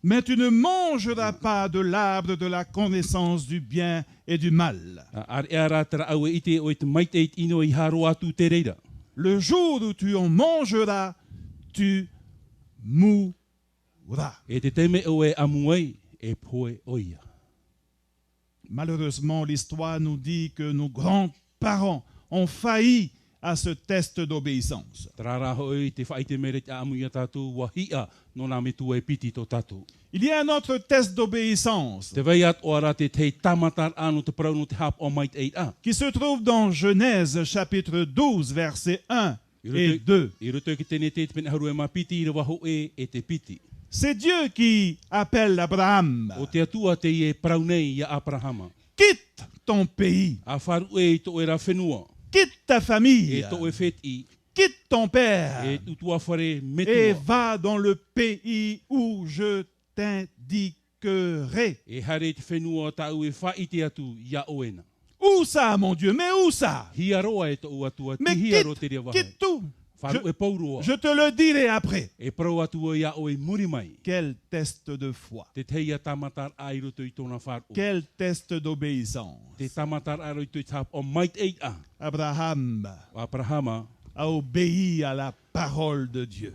Mais tu ne mangeras pas de l'arbre de la connaissance du bien et du mal. Le jour où tu en mangeras, tu mourras. Malheureusement, l'histoire nous dit que nos grands-parents ont failli à ce test d'obéissance. Il y a un autre test d'obéissance qui se trouve dans Genèse chapitre 12, versets 1 et 2. C'est Dieu qui appelle Abraham. Quitte ton pays, quitte ta famille, quitte ton père et va dans le pays où je t'indiquerai. Où ça, mon Dieu? Mais où ça? Mais quitte tout. Je te le dirai après. Quel test de foi. Quel test d'obéissance. Abraham a obéi à la parole de Dieu.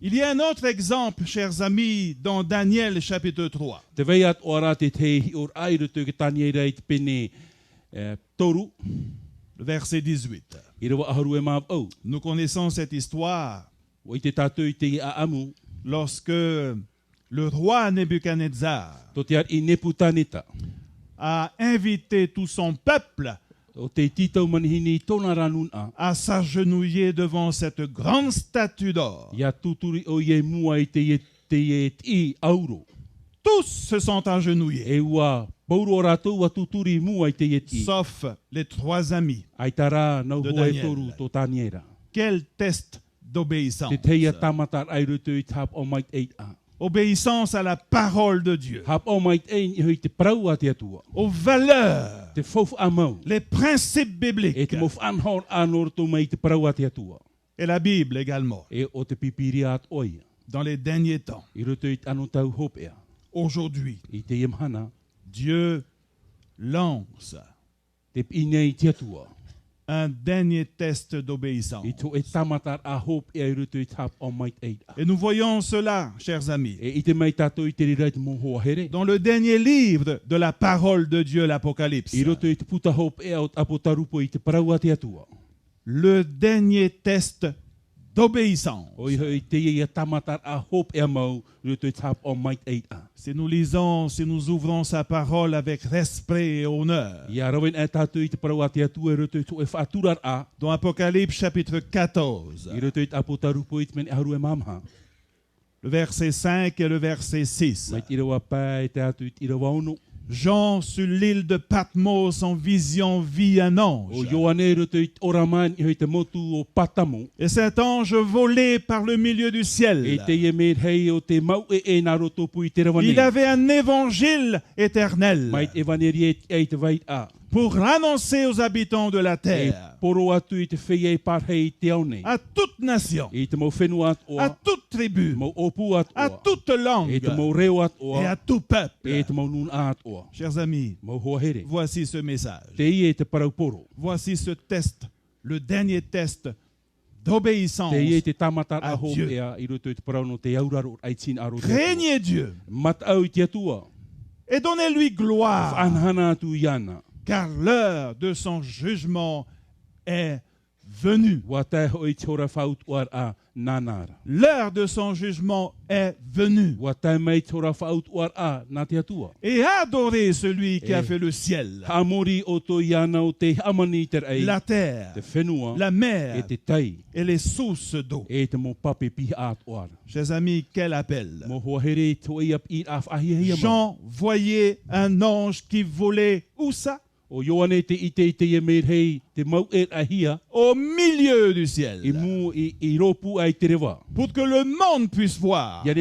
Il y a un autre exemple, chers amis, dans Daniel chapitre 3. Verset 18. Nous connaissons cette histoire lorsque le roi Nebuchadnezzar a invité tout son peuple à s'agenouiller devant cette grande statue d'or. Tous se sont agenouillés, sauf les trois amis de Daniel. Quel test d'obéissance. Obéissance à la parole de Dieu, aux valeurs, les principes bibliques et la Bible également. Dans les derniers temps, aujourd'hui, Dieu lance un dernier test d'obéissance. Et nous voyons cela, chers amis, dans le dernier livre de la parole de Dieu, l'Apocalypse. Le dernier test d'obéissance. Si nous lisons, si nous ouvrons sa parole avec respect et honneur, dans Apocalypse chapitre 14, le verset 5 et le verset 6. Jean, sur l'île de Patmos, en vision, vit un ange. Et cet ange volait par le milieu du ciel. Il avait un évangile éternel pour annoncer aux habitants de la terre, à toute nation, à toute tribu, à toute langue et à tout peuple. Chers amis, voici ce message. Voici ce test, le dernier test d'obéissance à Dieu. Craignez Dieu et donnez-lui gloire, car l'heure de son jugement est venue. L'heure de son jugement est venue. Et adorez celui qui a fait le ciel, la terre, la mer et les sources d'eau. Chers amis, quel appel. Jean voyait un ange qui volait où ça? Au milieu du ciel, pour que le monde puisse voir, pour que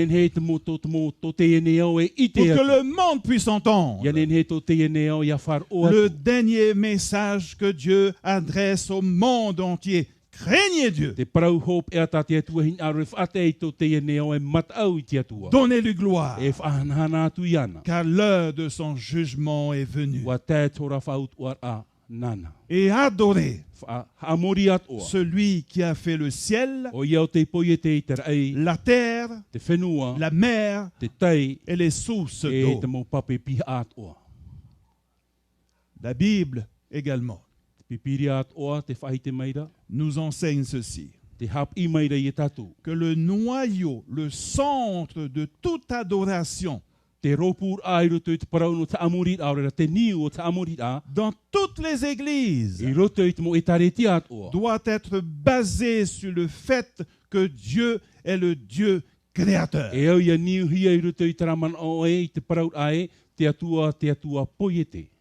le monde puisse entendre le dernier message que Dieu adresse au monde entier. Craignez Dieu. Donnez-lui gloire. Car l'heure de son jugement est venue. Et adorez celui qui a fait le ciel, la terre, la mer et les sources d'eau. La Bible également nous enseigne ceci, que le noyau, le centre de toute adoration dans toutes les églises doit être basé sur le fait que Dieu est le Dieu créateur.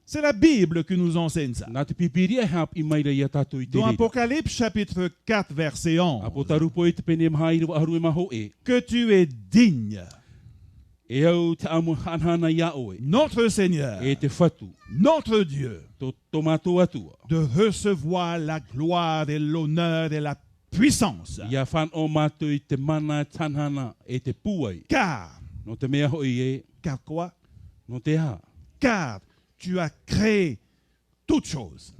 C'est la Bible qui nous enseigne ça. Dans Apocalypse chapitre 4 verset 11, que tu es digne, notre Seigneur, notre Dieu, de recevoir la gloire et l'honneur et la puissance. Car quoi? Car tu as créé toutes choses.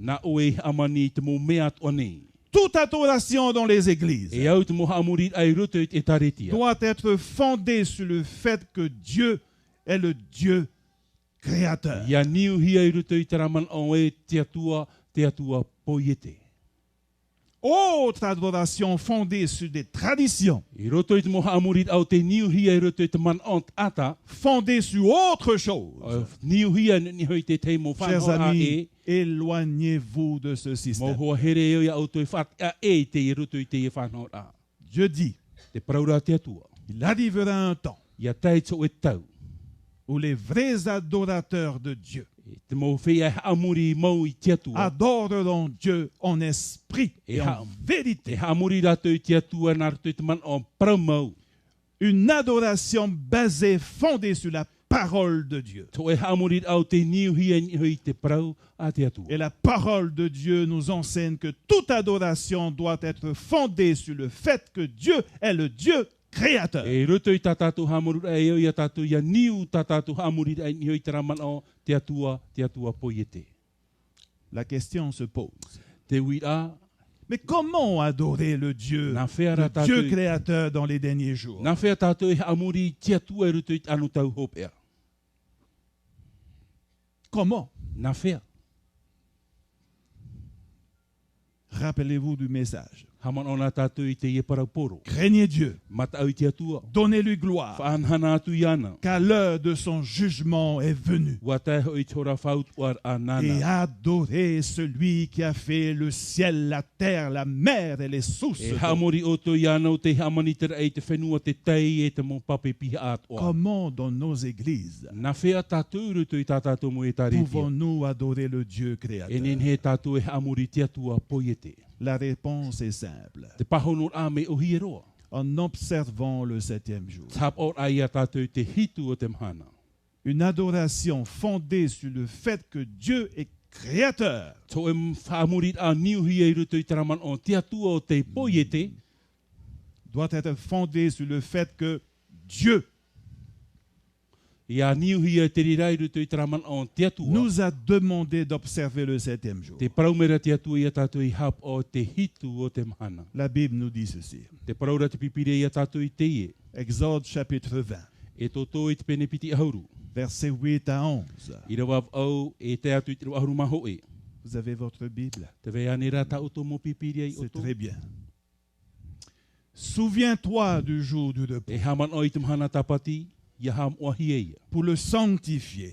Toute adoration dans les églises doit être fondée sur le fait que Dieu est le Dieu créateur. Autre adoration fondée sur des traditions, fondée sur autre chose. Chers amis, éloignez-vous de ce système. Dieu dit, il arrivera un temps où les vrais adorateurs de Dieu adoreront Dieu en esprit et en vérité. Une adoration basée, fondée sur la parole de Dieu. Et la parole de Dieu nous enseigne que toute adoration doit être fondée sur le fait que Dieu est le Dieu créateur. La question se pose. Mais comment adorer le Dieu créateur dans les derniers jours? Comment? Rappelez-vous du message. Craignez Dieu. Donnez-lui gloire. Car l'heure de son jugement est venue. Et adorez celui qui a fait le ciel, la terre, la mer et les sources. Comment dans nos églises pouvons-nous adorer le Dieu créateur? La réponse est simple. En observant le 7e jour. Une adoration fondée sur le fait que Dieu est créateur doit être fondée sur le fait que Dieu nous a demandé d'observer le 7e jour. La Bible nous dit ceci. Exode chapitre 20. Versets 8 à 11. Vous avez votre Bible? C'est très bien. Souviens-toi du jour du repos pour le sanctifier.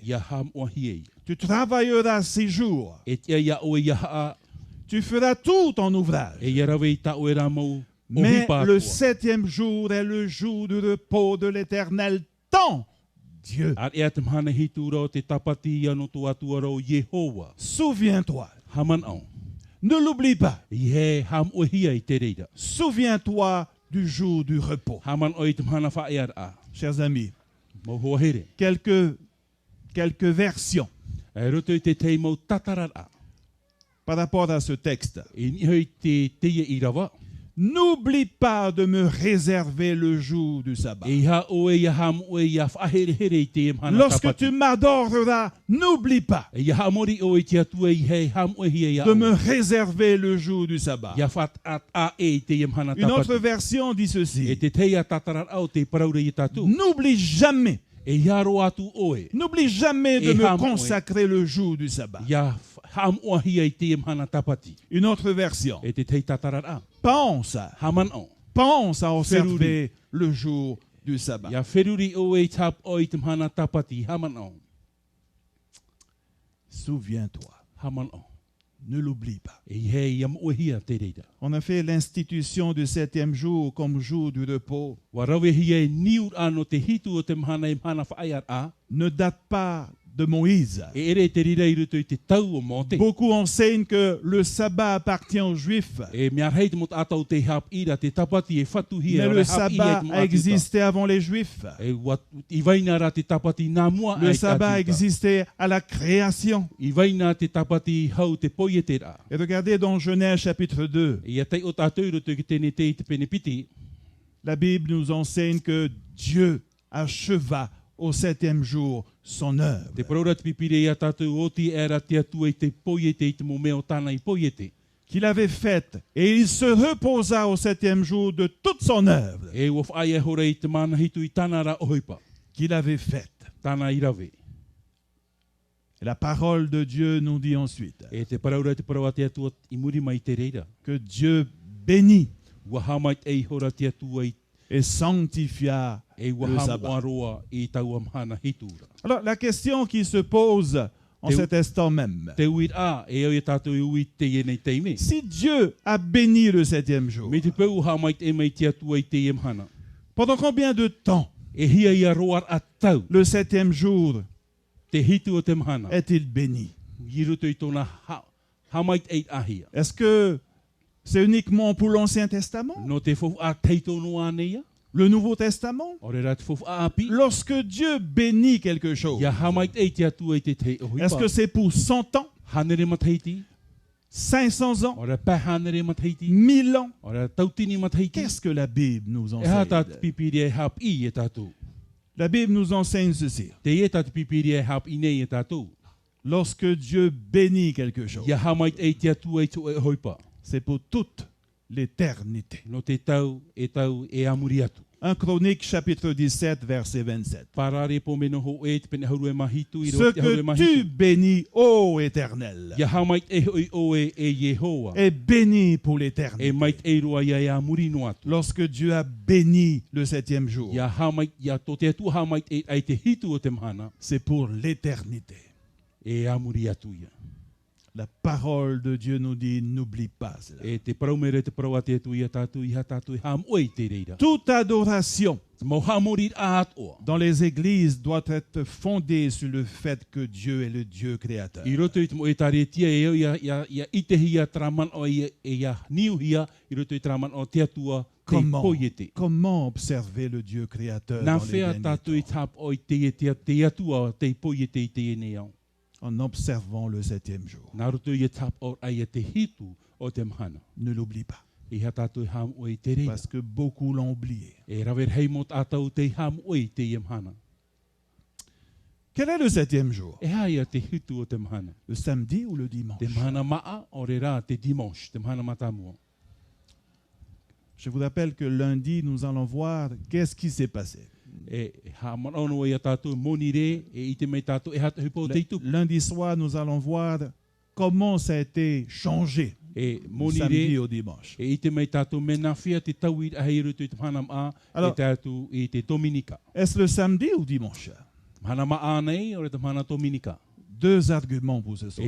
Tu travailleras 6 jours. Tu feras tout ton ouvrage. Mais le 7e jour est le jour du repos de l'Éternel, ton Dieu. Souviens-toi. Ne l'oublie pas. Souviens-toi du jour du repos. Chers amis, quelques versions par rapport à ce texte. N'oublie pas de me réserver le jour du sabbat. Lorsque tu m'adoreras, n'oublie pas de me réserver le jour du sabbat. Une autre version dit ceci. N'oublie jamais. N'oublie jamais de me consacrer le jour du sabbat. Une autre version. Pense à observer le jour du sabbat. Souviens-toi. Ne l'oublie pas. On a fait l'institution du 7e jour comme jour du repos. Ne date pas de Moïse. Beaucoup enseignent que le sabbat appartient aux Juifs. Mais le sabbat a existé avant les Juifs. Le sabbat existait à la création. Et regardez dans Genèse chapitre 2. La Bible nous enseigne que Dieu acheva au 7e jour son œuvre. Qu'il avait faite, et il se reposa au 7e jour de toute son œuvre qu'il avait faite. Et la parole de Dieu nous dit ensuite que Dieu bénit et sanctifia le sabbat. Alors la question qui se pose en cet instant même, si Dieu a béni le 7e jour, pendant combien de temps le 7e jour est-il béni? Est-ce que c'est uniquement pour l'Ancien Testament? Le Nouveau Testament? Lorsque Dieu bénit quelque chose, est-ce que c'est pour 100 ans? 500 ans? 1000 ans? Qu'est-ce que la Bible nous enseigne? La Bible nous enseigne ceci. Lorsque Dieu bénit quelque chose, c'est pour toute l'éternité. 1 Chronique chapitre 17 verset 27. Ce que tu bénis, ô Éternel, est béni pour l'éternité. Lorsque Dieu a béni le 7e jour, c'est pour l'éternité. La parole de Dieu nous dit, n'oublie pas cela. Toute adoration dans les églises doit être fondée sur le fait que Dieu est le Dieu créateur. Comment observer le Dieu créateur dans les derniers temps? En observant le 7e jour. Ne l'oublie pas. Parce que beaucoup l'ont oublié. Quel est le 7e jour? Le samedi ou le dimanche? Je vous rappelle que lundi, nous allons voir qu'est-ce qui s'est passé. Lundi soir, nous allons voir comment ça a été changé du samedi au dimanche. Alors, est-ce le samedi ou dimanche? Deux arguments pour ce soir.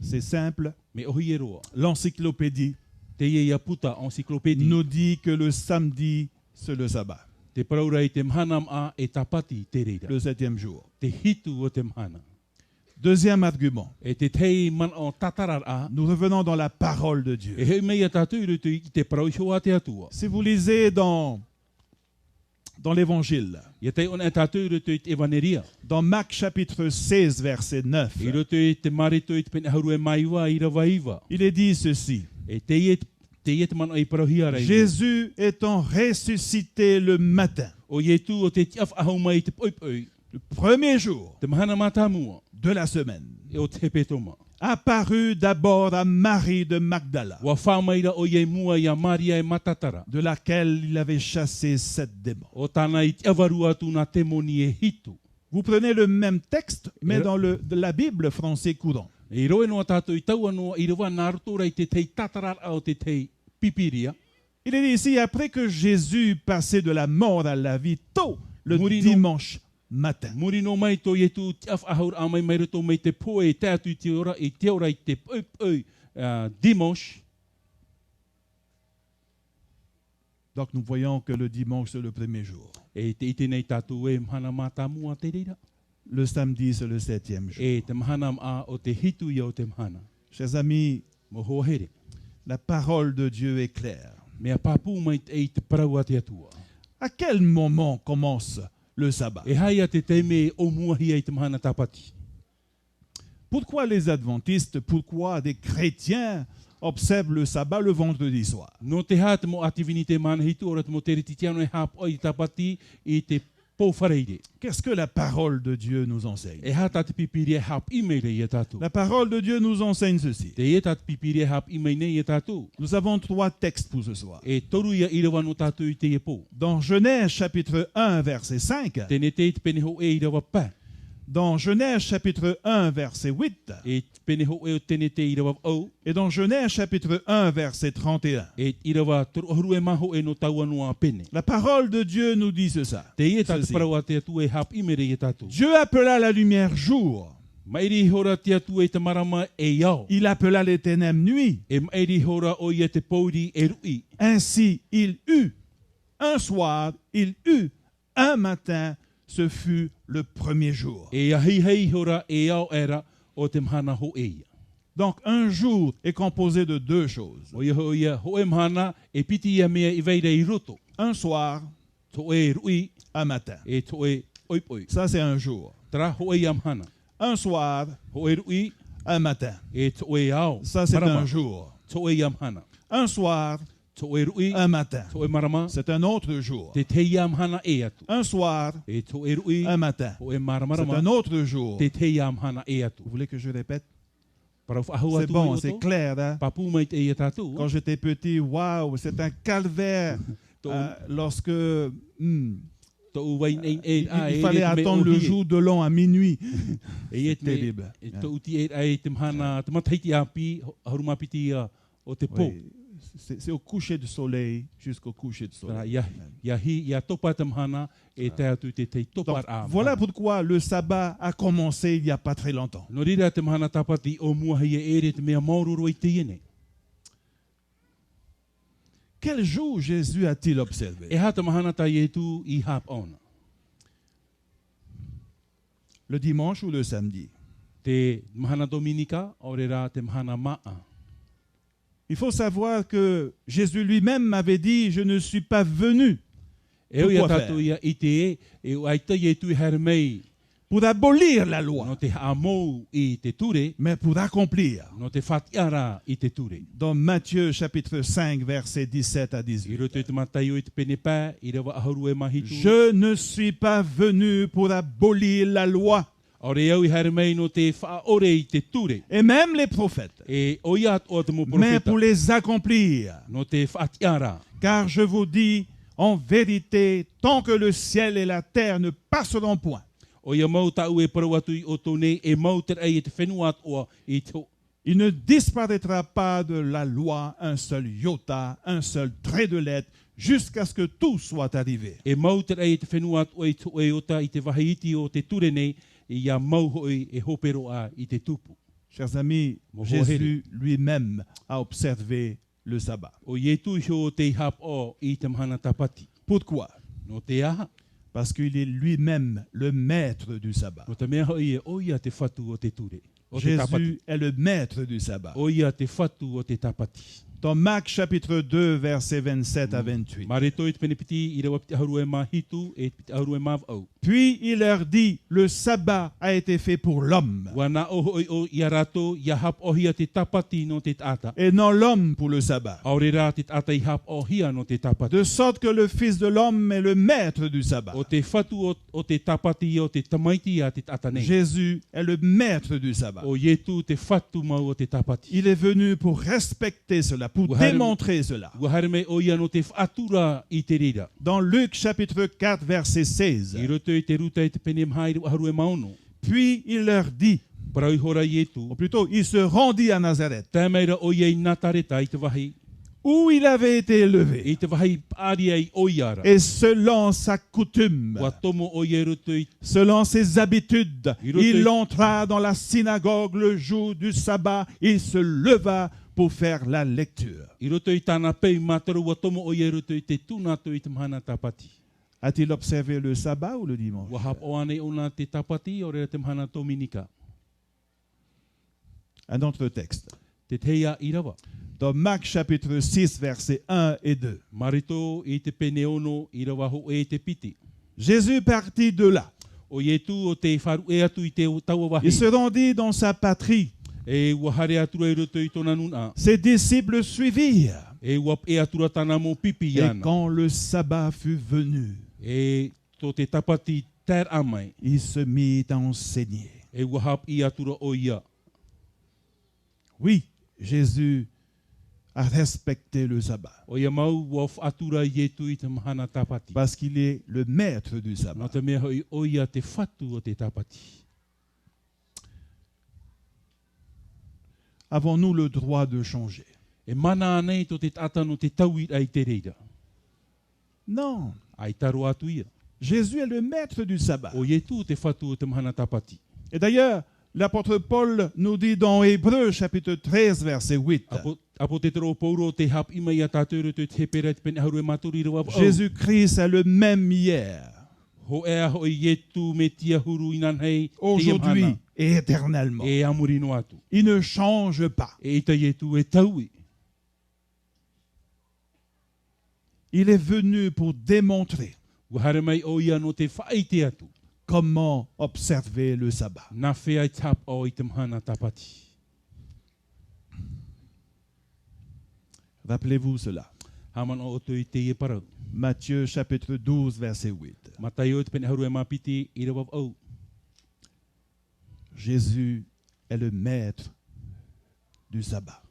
C'est simple. L'encyclopédie nous dit que le samedi, c'est le sabbat. Le 7e jour. Deuxième argument. Nous revenons dans la parole de Dieu. Si vous lisez dans dans l'évangile. Dans Marc chapitre 16, verset 9. Il est dit ceci. Jésus étant ressuscité le matin, le premier jour de la semaine, apparut d'abord à Marie de Magdala, de laquelle il avait chassé 7 démons. Vous prenez le même texte, mais dans la Bible français courant. Il est dit ici, après que Jésus passait de la mort à la vie tôt le dimanche matin. Donc nous voyons que le dimanche c'est le premier jour. Le samedi c'est le 7e jour. Chers amis, la parole de Dieu est claire. À quel moment commence le sabbat? Pourquoi les adventistes, pourquoi des chrétiens observent le sabbat le vendredi soir? Qu'est-ce que la parole de Dieu nous enseigne? La parole de Dieu nous enseigne ceci. Nous avons 3 textes pour ce soir. Dans Genèse chapitre 1 verset 5. Dans Genèse chapitre 1 verset 8. Et dans Genèse chapitre 1 verset 31. La parole de Dieu nous dit ceci. Dieu appela la lumière jour. Il appela les ténèbres nuit. Ainsi il eut un soir, il eut un matin. Ce fut le premier jour. Donc un jour est composé de 2 choses. Un soir, un matin. Ça c'est un jour. Un soir, un matin. Ça c'est un jour. Un soir, un matin. C'est un autre jour. Un soir, un matin. C'est un autre jour. Vous voulez que je répète? C'est bon, c'est clair. Hein? Quand j'étais petit, waouh, c'est un calvaire. Lorsque il fallait attendre le jour de l'an à minuit. C'est terrible. Oui. C'est au coucher du soleil jusqu'au coucher du soleil. Donc, voilà pourquoi le sabbat a commencé il n'y a pas très longtemps. Quel jour Jésus a-t-il observé? Le dimanche ou le samedi? Il faut savoir que Jésus lui-même m'avait dit, je ne suis pas venu pour abolir la loi, mais pour accomplir. Dans Matthieu chapitre 5, versets 17 à 18. Je ne suis pas venu pour abolir la loi. Et même les prophètes, mais pour les accomplir. Car je vous dis, en vérité, tant que le ciel et la terre ne passeront point, il ne disparaîtra pas de la loi un seul iota, un seul trait de lettre, jusqu'à ce que tout soit arrivé. Chers amis, Jésus lui-même a observé le sabbat. Pourquoi? Parce qu'il est lui-même le maître du sabbat. Jésus est le maître du sabbat. Dans Marc chapitre 2, versets 27 à 28. Puis il leur dit, le sabbat a été fait pour l'homme, et non l'homme pour le sabbat. De sorte que le Fils de l'homme est le maître du sabbat. Jésus est le maître du sabbat. Il est venu pour respecter cela, pour démontrer cela. Dans Luc chapitre 4, verset 16. Puis il leur dit, ou plutôt il se rendit à Nazareth, où il avait été élevé. Et selon sa coutume, selon ses habitudes, il entra dans la synagogue le jour du sabbat, il se leva pour faire la lecture. A-t-il observé le sabbat ou le dimanche? Un autre texte. Dans Marc chapitre 6, versets 1 et 2. Jésus partit de là. Il se rendit dans sa patrie. Ses disciples suivirent. Et quand le sabbat fut venu, il se mit à enseigner. Oui, Jésus a respecté le sabbat. Parce qu'il est le maître du sabbat. Avons-nous le droit de changer? Non. Jésus est le maître du sabbat. Et d'ailleurs, l'apôtre Paul nous dit dans Hébreux chapitre 13, verset 8. Jésus-Christ est le même hier, aujourd'hui et éternellement. Il ne change pas. Il est venu pour démontrer comment observer le sabbat. Rappelez-vous cela. Matthieu chapitre 12, verset 8. Jésus est le maître du sabbat.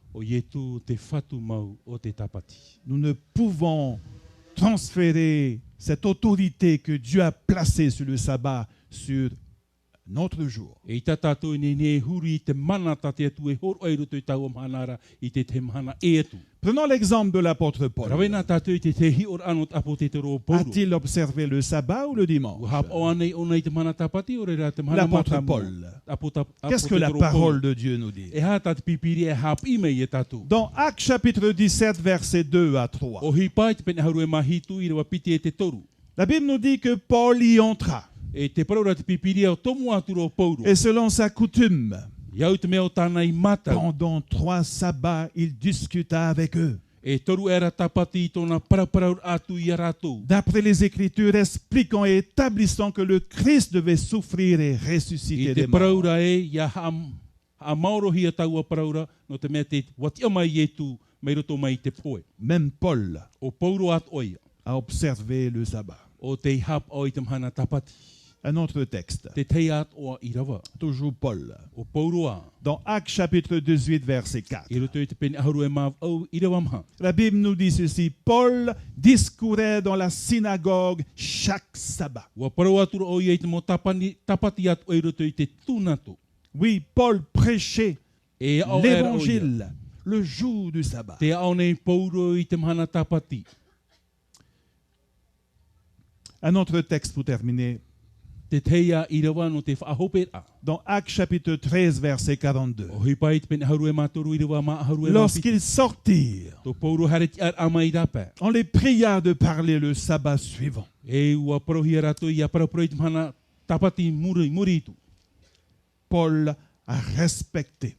Nous ne pouvons transférer cette autorité que Dieu a placée sur le sabbat sur notre jour. Prenons l'exemple de l'apôtre Paul. A-t-il observé le sabbat ou le dimanche? L'apôtre Paul. Qu'est-ce que la parole de Dieu nous dit? Dans Actes chapitre 17, versets 2 à 3. La Bible nous dit que Paul y entra. Et selon sa coutume, pendant 3 sabbats, il discuta avec eux. D'après les Écritures expliquant et établissant que le Christ devait souffrir et ressusciter des morts. Même Paul a observé le sabbat. Un autre texte. Toujours Paul. Dans Actes chapitre 18, verset 4. La Bible nous dit ceci. Paul discourait dans la synagogue chaque sabbat. Oui, Paul prêchait l'évangile le jour du sabbat. Un autre texte pour terminer. Dans Actes chapitre 13, verset 42. Lorsqu'ils sortirent, on les pria de parler le sabbat suivant. Paul a respecté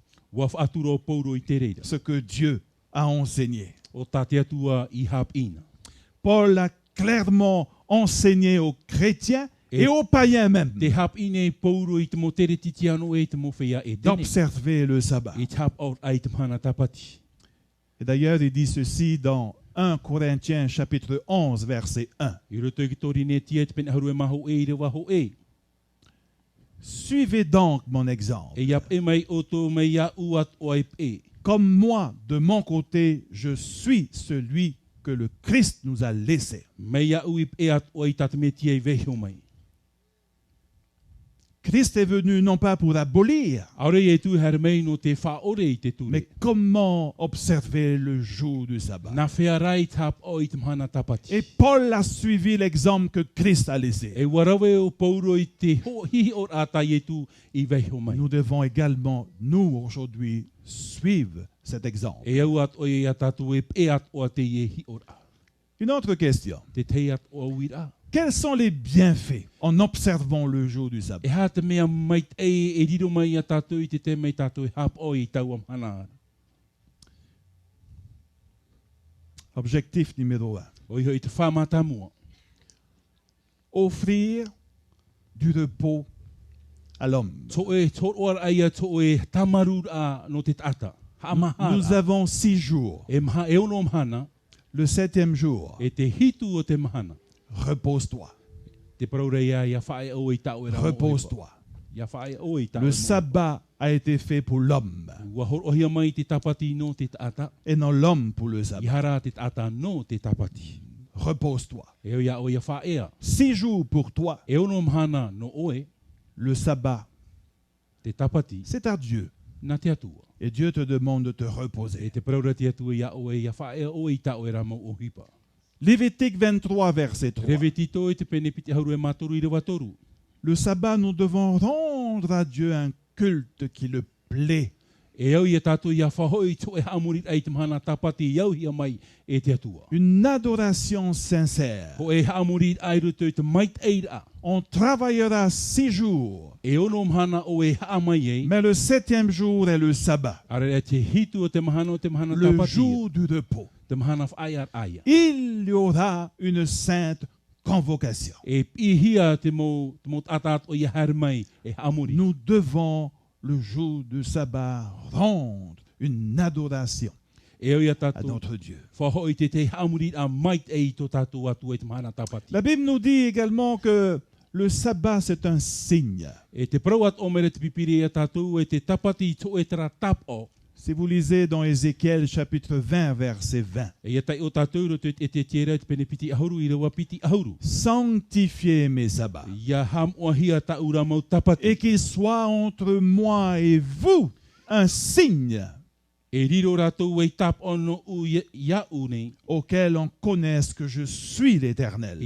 ce que Dieu a enseigné. Paul a clairement enseigné aux chrétiens et aux païens même d'observer le sabbat. Et d'ailleurs, il dit ceci dans 1 Corinthiens chapitre 11, verset 1. Suivez donc mon exemple. Comme moi, de mon côté, je suis celui que le Christ nous a laissé. Christ est venu non pas pour abolir, mais comment observer le jour du sabbat. Et Paul a suivi l'exemple que Christ a laissé. Nous devons également, nous aujourd'hui, suivre cet exemple. Une autre question. Quels sont les bienfaits en observant le jour du sabbat? Objectif numéro 1. Offrir du repos à l'homme. Nous avons 6 jours. Le 7e jour, repose-toi. Repose-toi. Le sabbat a été fait pour l'homme et non l'homme pour le sabbat. Repose-toi. 6 jours pour toi. Le sabbat, c'est à Dieu. Et Dieu te demande de te reposer. Lévitique 23, verset 3. Le sabbat, nous devons rendre à Dieu un culte qui le plaît. Une adoration sincère. On travaillera 6 jours. Mais le 7e jour est le sabbat. Le jour du repos. Il y aura une sainte convocation. Nous devons, le jour du sabbat, rendre une adoration à notre Dieu. La Bible nous dit également que le sabbat, c'est un signe. Si vous lisez dans Ézéchiel chapitre 20, verset 20. Sanctifiez mes sabbats. Et qu'il soit entre moi et vous un signe auquel on connaisse que je suis l'Éternel,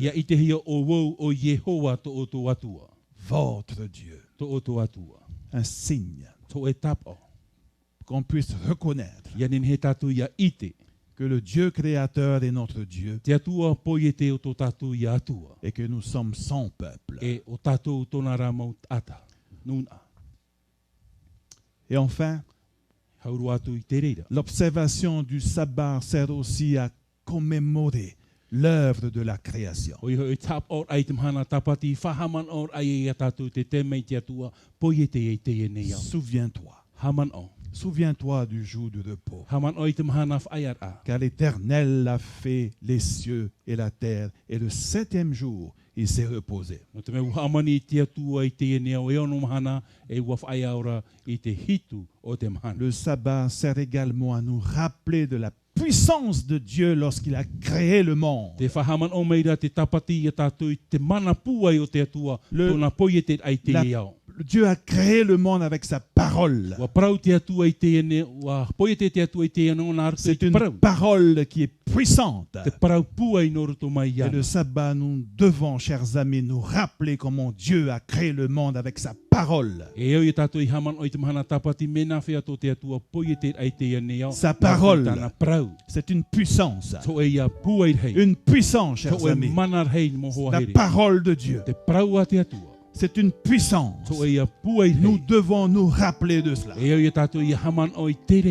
votre Dieu. Un signe qu'on puisse reconnaître que le Dieu créateur est notre Dieu et que nous sommes son peuple. Et enfin, l'observation du sabbat sert aussi à commémorer l'œuvre de la création. Souviens-toi. Souviens-toi du jour du repos. Car l'Éternel a fait les cieux et la terre, et le 7e jour, il s'est reposé. Le sabbat sert également à nous rappeler de la puissance de Dieu lorsqu'il a créé le monde. Dieu a créé le monde avec sa parole. C'est une parole qui est puissante. Et le sabbat, nous devons, chers amis, nous rappeler comment Dieu a créé le monde avec sa parole. Sa parole, c'est une puissance. Une puissance, chers amis. La parole de Dieu. C'est une puissance. Nous devons nous rappeler de cela.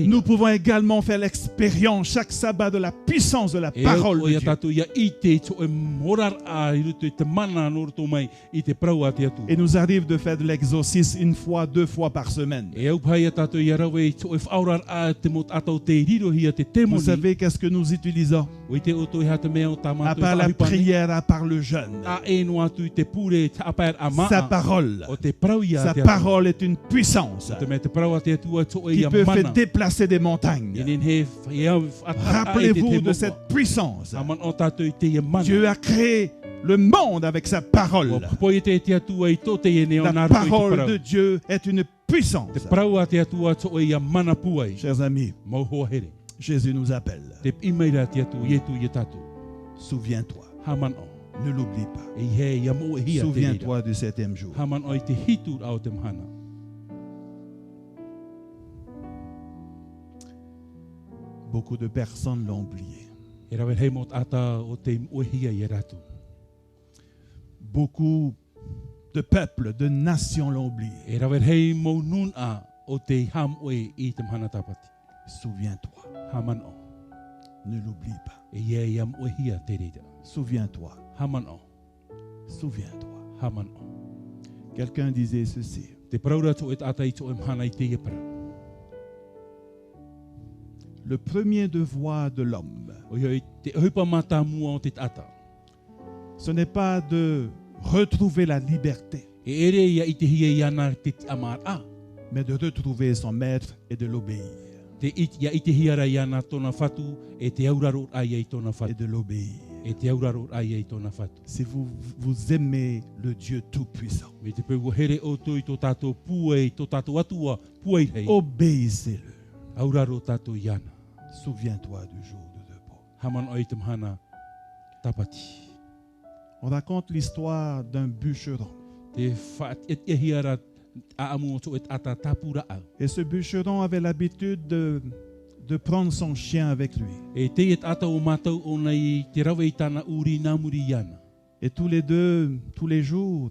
Nous pouvons également faire l'expérience chaque sabbat de la puissance de la parole de Dieu. Et nous arrive de faire de l'exorcisme une fois, 2 fois par semaine. Vous savez qu'est-ce que nous utilisons? À part la prière, à part le jeûne. Sa parole est une puissance qui peut faire déplacer des montagnes. Rappelez-vous de cette puissance. Dieu a créé le monde avec sa parole. La parole de Dieu est une puissance. Chers amis, Jésus nous appelle. Souviens-toi. Ne l'oublie pas. Souviens-toi du 7e jour. Beaucoup de personnes l'ont oublié. Beaucoup de peuples, de nations l'ont oublié. Souviens-toi. Ne l'oublie pas. Souviens-toi. Souviens-toi. Quelqu'un disait ceci. Le premier devoir de l'homme, ce n'est pas de retrouver la liberté, mais de retrouver son maître et de l'obéir. Et de l'obéir. Si vous aimez le Dieu Tout-Puissant, obéissez-le. Souviens-toi du jour de repos. On raconte l'histoire d'un bûcheron. Et ce bûcheron avait l'habitude de prendre son chien avec lui. Et tous les deux, tous les jours,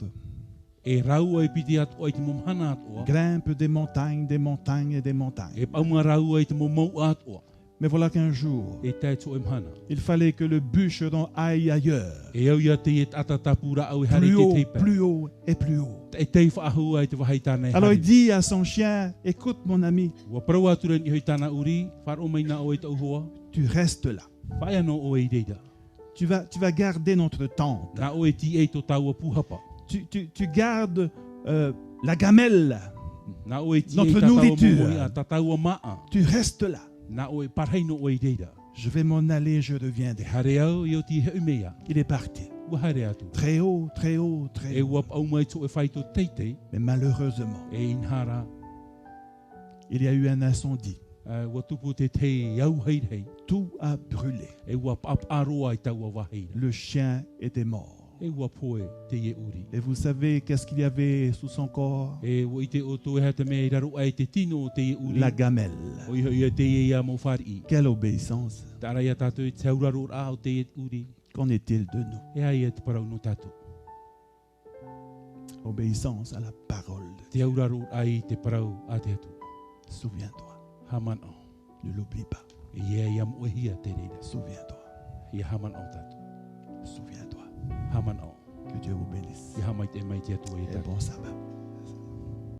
grimpe des montagnes, des montagnes et des montagnes. Mais voilà qu'un jour, il fallait que le bûcheron aille ailleurs. Plus haut, plus haut et plus haut. Alors il dit à son chien, écoute mon ami, tu restes là. Tu vas garder notre tente. Tu gardes la gamelle, notre nourriture. Tu restes là. Je vais m'en aller, je reviendrai. Il est parti. Très haut, très haut, très haut. Mais malheureusement, il y a eu un incendie. Tout a brûlé. Le chien était mort. Et vous savez qu'est-ce qu'il y avait sous son corps? La gamelle. Quelle obéissance. Qu'en est-il de nous? Obéissance à la parole de Dieu. Souviens-toi. Ne l'oublie pas. Souviens-toi. Souviens-toi. Que Dieu vous bénisse. Et bon sabbat.